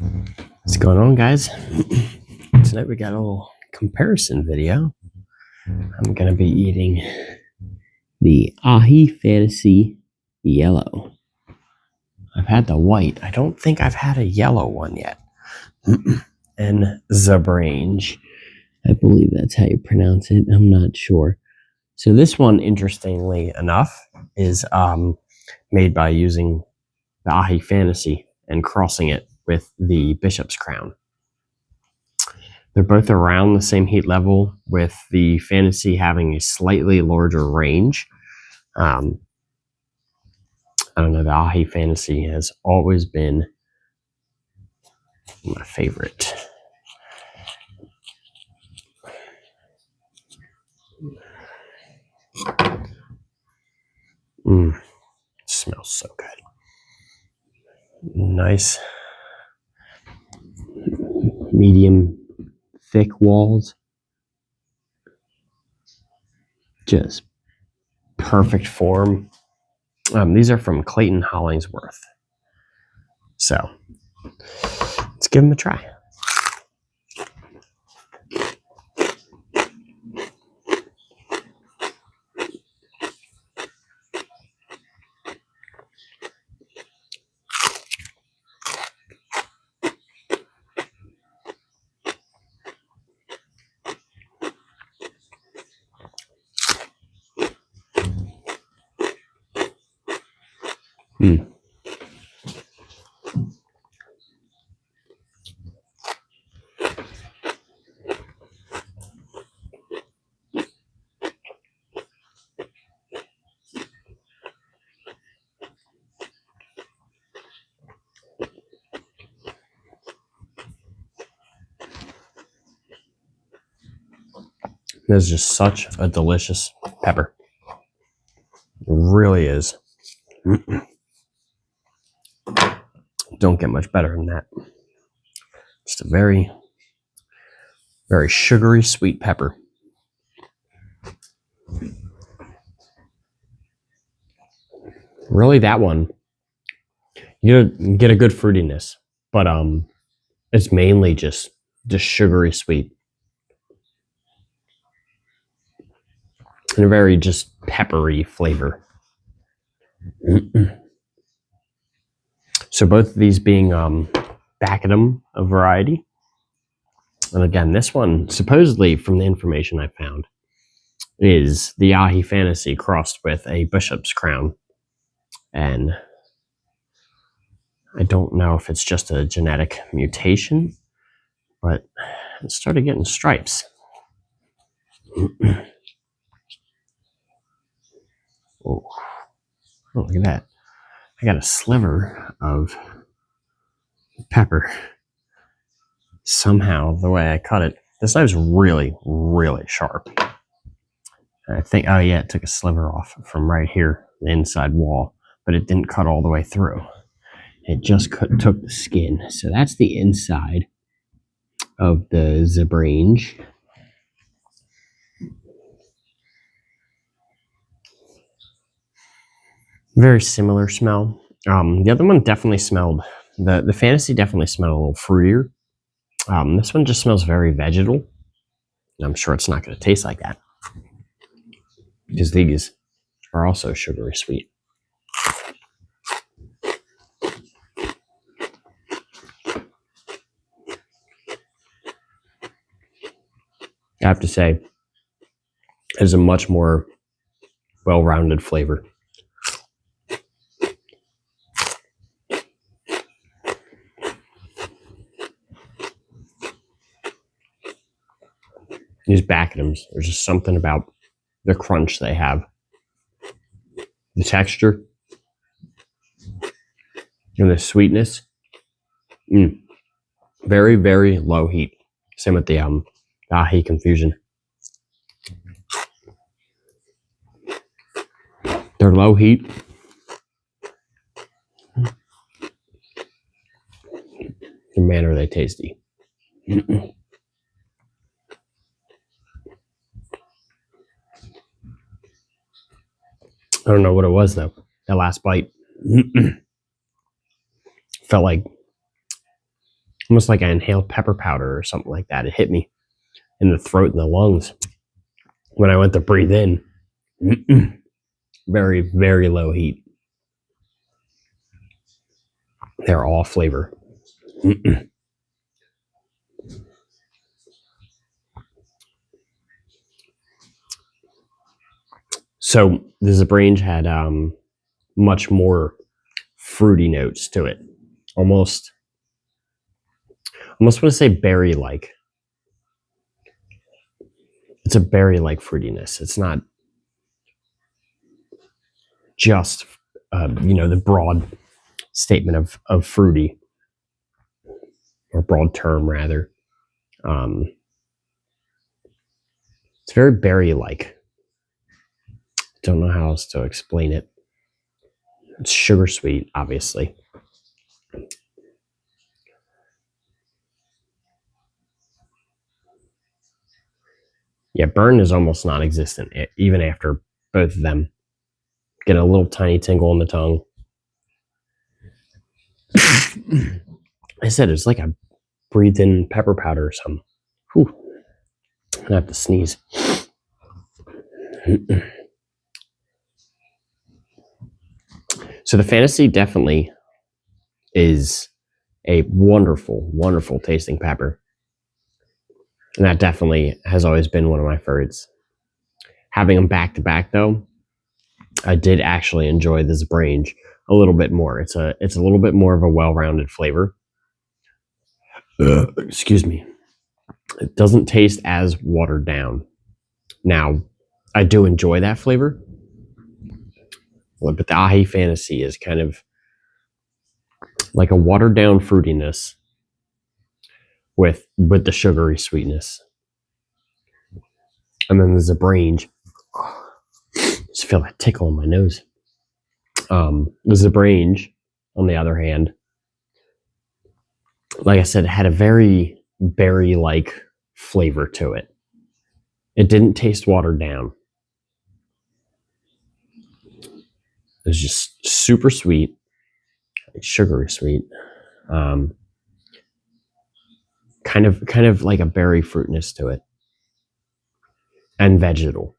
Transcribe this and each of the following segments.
What's going on, guys? Tonight we got a little comparison video. I'm gonna be eating the Ahi Fantasy Yellow. I've had the white. I don't think I've had a yellow one yet. And Zebrange. I believe that's how you pronounce it. I'm not sure. So this one, interestingly enough, is made by using the Ahi Fantasy and crossing it with the Bishop's Crown. They're both around the same heat level, with the Fantasy having a slightly larger range. I don't know, the Ahi Fantasy has always been my favorite. Smells so good. Nice, medium, thick walls. Just perfect form. These are from Clayton, Hollingsworth. So let's give them a try. This is just such a delicious pepper. It really is. Don't get much better than that. Just a very, very sugary, sweet pepper. Really, that one, you get a good fruitiness, but it's mainly just sugary sweet. And a very just peppery flavor. So both of these being baccatum, a variety. And again, this one, supposedly from the information I found, is the Ahi Fantasy crossed with a Bishop's Crown. And I don't know if it's just a genetic mutation, but it started getting stripes. Oh, look at that. I got a sliver of pepper. Somehow, the way I cut it, this knife's really, really sharp. I think, oh yeah, it took a sliver off from right here, the inside wall, but it didn't cut all the way through. It just took the skin. So that's the inside of the Zebrange. Very similar smell. The other one definitely smelled, the Fantasy definitely smelled a little fruitier. This one just smells very vegetal. I'm sure it's not going to taste like that, because these are also sugary sweet. I have to say, it has a much more well-rounded flavor. These baccatums, there's just something about the crunch they have. The texture and the sweetness. Very, very low heat. Same with the Ahi Confusion. They're low heat. And man, are they tasty. I don't know what it was though. That last bite felt like almost like I inhaled pepper powder or something like that. It hit me in the throat and the lungs when I went to breathe in. Very, very low heat. They're all flavor. So the Zebrange had much more fruity notes to it. Almost want to say berry-like. It's a berry-like fruitiness. It's not just, the broad statement of fruity, or broad term rather. It's very berry-like. Don't know how else to explain it. It's sugar sweet, obviously. Yeah, burn is almost non-existent, even after both of them. Get a little tiny tingle on the tongue. I said it's like I breathed in pepper powder or something. Whew. I have to sneeze. So the Fantasy definitely is a wonderful, wonderful tasting pepper. And that definitely has always been one of my favorites. Having them back to back, though, I did actually enjoy this Zebrange a little bit more. It's a little bit more of a well-rounded flavor. Excuse me. It doesn't taste as watered down. Now, I do enjoy that flavor, but the Ahi Fantasy is kind of like a watered down fruitiness with the sugary sweetness. And then the Zebrange, just feel that tickle in my nose. The Zebrange, on the other hand, like I said, had a very berry-like flavor to it. It didn't taste watered down. It was just super sweet, sugary sweet, kind of like a berry fruitness to it, and vegetal,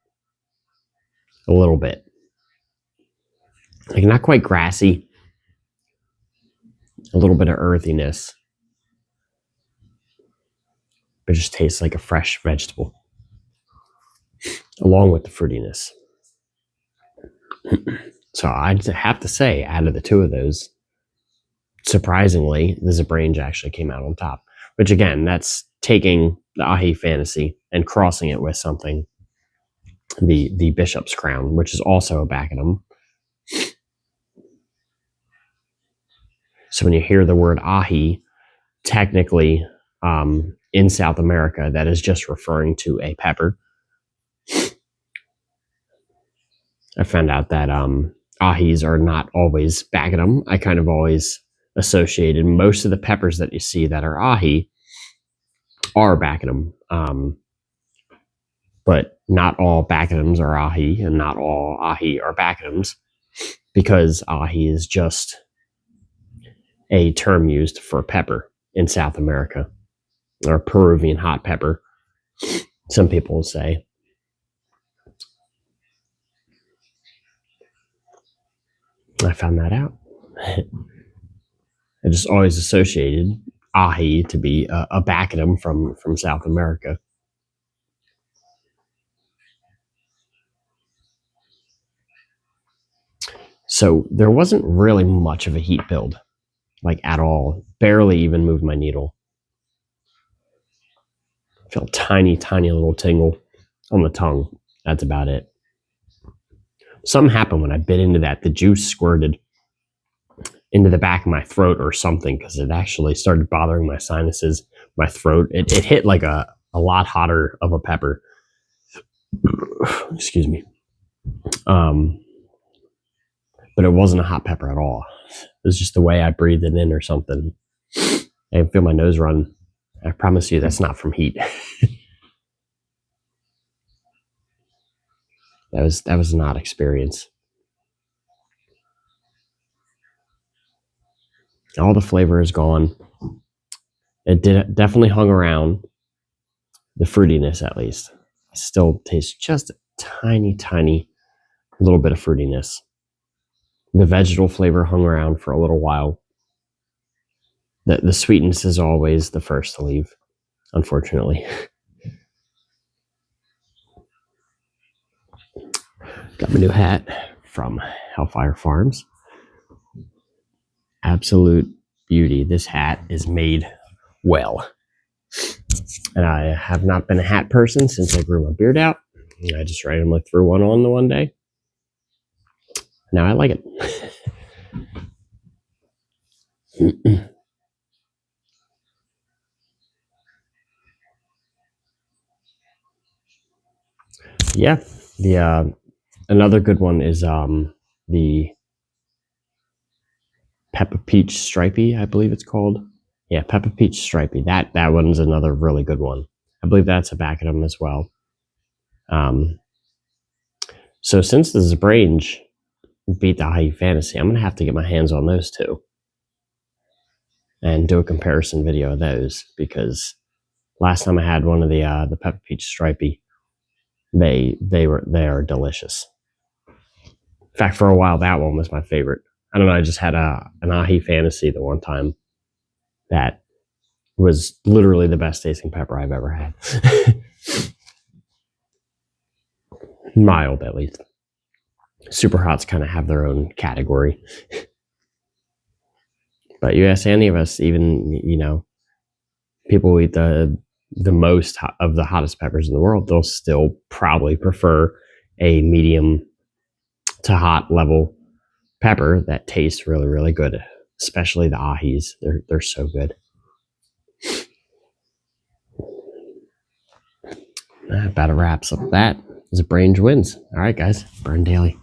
a little bit, like not quite grassy, a little bit of earthiness, but it just tastes like a fresh vegetable, along with the fruitiness. So I'd have to say, out of the two of those, surprisingly, the Zebrange actually came out on top. Which again, that's taking the Ahi Fantasy and crossing it with something, the Bishop's Crown, which is also a baccatum. So when you hear the word Ahi, technically, in South America, that is just referring to a pepper. I found out that Ahis are not always baccatum. I kind of always associated most of the peppers that you see that are Ahi are baccatum. But not all baccatums are Ahi, and not all Ahi are baccatums, because Ahi is just a term used for pepper in South America, or Peruvian hot pepper, some people will say. I found that out. I just always associated Ahi to be a baccatum from South America. So there wasn't really much of a heat build, like at all. Barely even moved my needle. I felt tiny, tiny little tingle on the tongue. That's about it. Something happened when I bit into that. The juice squirted into the back of my throat or something, because it actually started bothering my sinuses, my throat. It hit like a lot hotter of a pepper. Excuse me. But it wasn't a hot pepper at all. It was just the way I breathed it in or something. I can feel my nose run. I promise you that's not from heat. That was not experience. All the flavor is gone. It definitely hung around the fruitiness, at least. I still taste just a tiny little bit of fruitiness. The vegetal flavor hung around for a little while. The sweetness is always the first to leave, unfortunately. Got my new hat from Hellfire Farms. Absolute beauty. This hat is made well. And I have not been a hat person since I grew my beard out. I just randomly threw one on the one day. Now I like it. Yeah, the another good one is the Peppa Peach Stripey, I believe it's called. Yeah, Peppa Peach Stripey. That one's another really good one. I believe that's a baccatum as well. So since the Zebrange beat the High Fantasy, I'm gonna have to get my hands on those two and do a comparison video of those, because last time I had one of the Peppa Peach Stripey, they are delicious. In fact, for a while that one was my favorite. I don't know. I just had an Ahi Fantasy the one time that was literally the best tasting pepper I've ever had. Mild, at least. Super hots kind of have their own category. But you ask any of us, even, you know, people who eat the most of the hottest peppers in the world, they'll still probably prefer a medium to hot level pepper that tastes really, really good. Especially the Ahis. They're so good. That about wraps up that. Zebrange wins. All right, guys. Burn daily.